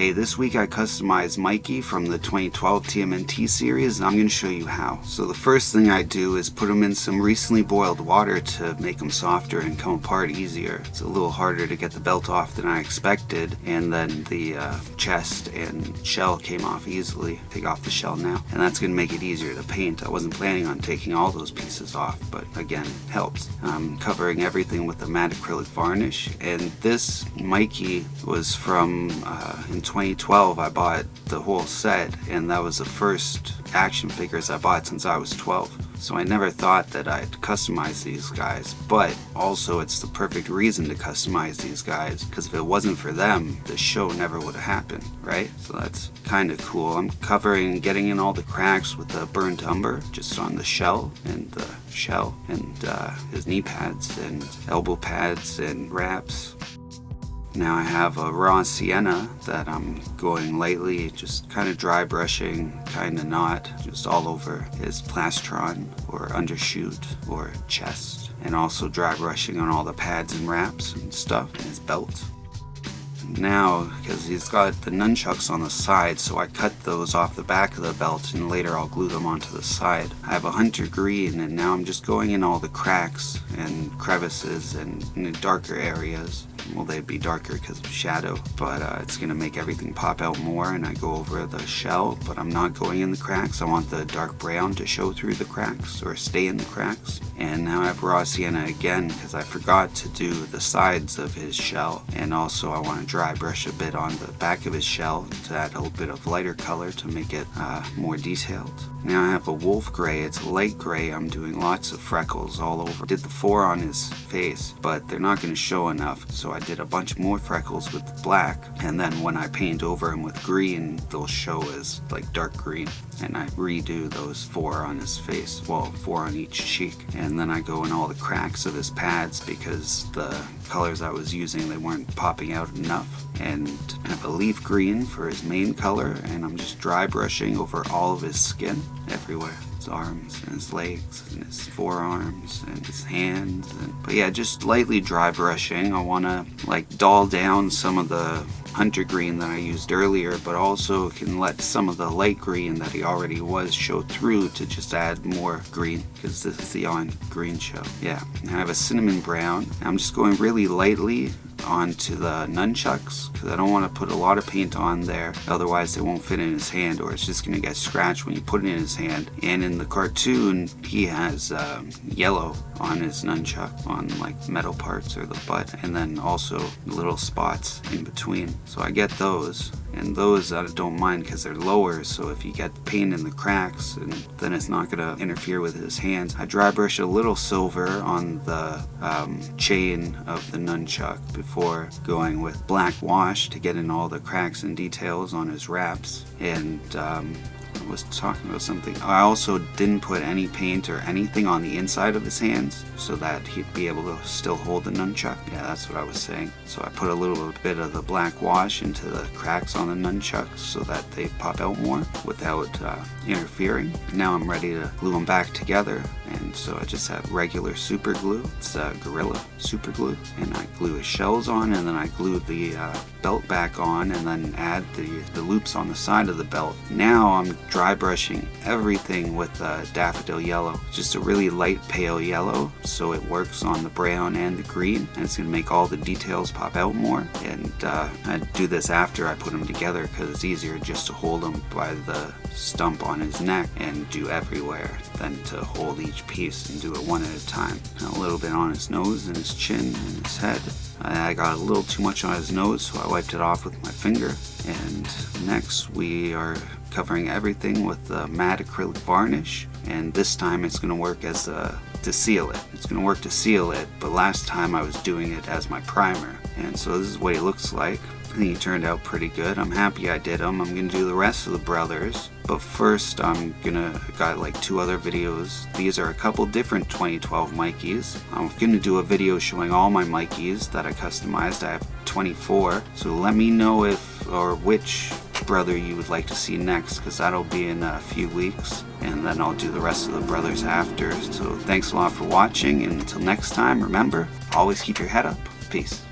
Hey, this week I customized Mikey from the 2012 TMNT series, and I'm going to show you how. So the first thing I do is put him in some recently boiled water to make him softer and come apart easier. It's a little harder to get the belt off than I expected, and then the chest and shell came off easily. Take off the shell now, and that's going to make it easier to paint. I wasn't planning on taking all those pieces off, but again, it helps. I'm covering everything with the matte acrylic varnish, and this Mikey was from in 2012. I bought the whole set, and that was the first action figures I bought since I was 12. So I never thought that I'd customize these guys, but also it's the perfect reason to customize these guys, because if it wasn't for them, the show never would have happened, right? So that's kind of cool. I'm getting in all the cracks with the burnt umber just on the shell and his knee pads and elbow pads and wraps. Now I have a raw sienna that I'm going lightly, just kind of dry brushing, kind of not, just all over his plastron or undershoot or chest, and also dry brushing on all the pads and wraps and stuff in his belt. Now, because he's got the nunchucks on the side, so I cut those off the back of the belt and later I'll glue them onto the side. I have a hunter green, and now I'm just going in all the cracks and crevices and in the darker areas. Well, they'd be darker because of shadow, but it's going to make everything pop out more, and I go over the shell, but I'm not going in the cracks. I want the dark brown to show through the cracks or stay in the cracks. And now I have raw sienna again because I forgot to do the sides of his shell, and also I want to dry brush a bit on the back of his shell to add a little bit of lighter color to make it more detailed. Now I have a wolf gray. It's a light gray. I'm doing lots of freckles all over. Did the 4 on his face, but they're not going to show enough, so I did a bunch more freckles with black, and then when I paint over him with green, they'll show as like dark green, and I redo those 4 on his face, well, 4 on each cheek, and then I go in all the cracks of his pads because the colors I was using, they weren't popping out enough. And I have a leaf green for his main color, and I'm just dry brushing over all of his skin everywhere. His arms and his legs and his forearms and his hands, but yeah, just lightly dry brushing. I want to like dull down some of the hunter green that I used earlier, but also can let some of the light green that he already was show through to just add more green, because this is the OnGreenShow. Yeah, I have a cinnamon brown. I'm just going really lightly onto the nunchucks because I don't want to put a lot of paint on there, otherwise they won't fit in his hand, or it's just going to get scratched when you put it in his hand. And in the cartoon he has yellow on his nunchuck on like metal parts or the butt, and then also little spots in between. So I get those, and those I don't mind because they're lower, so if you get paint in the cracks, and then it's not going to interfere with his hands. I dry brush a little silver on the chain of the nunchuck before going with black wash to get in all the cracks and details on his wraps. And I was talking about something. I also didn't put any paint or anything on the inside of his hands so that he'd be able to still hold the nunchuck. Yeah, that's what I was saying. So I put a little bit of the black wash into the cracks on the nunchucks so that they pop out more without interfering. Now I'm ready to glue them back together, and so I just have regular super glue. It's Gorilla super glue, and I glue his shells on, and then I glue the belt back on, and then add the loops on the side of the belt. Now I'm dry brushing everything with daffodil yellow, just a really light pale yellow, so it works on the brown and the green, and it's going to make all the details pop out more. And I do this after I put them together because it's easier just to hold them by the stump on his neck and do everywhere than to hold each piece and do it one at a time. And a little bit on his nose and his chin and his head. I got a little too much on his nose, so I wiped it off with my finger. And next we are covering everything with the matte acrylic varnish, and this time it's going to work as to seal it. It's going to work to seal it, but last time I was doing it as my primer, and so this is what he looks like. I think he turned out pretty good. I'm happy I did them. I'm going to do the rest of the brothers, but first I got like 2 other videos. These are a couple different 2012 Mikeys. I'm going to do a video showing all my Mikeys that I customized. I have 24, so let me know which brother you would like to see next, because that'll be in a few weeks, and then I'll do the rest of the brothers after. So thanks a lot for watching, and until next time, remember, always keep your head up. Peace.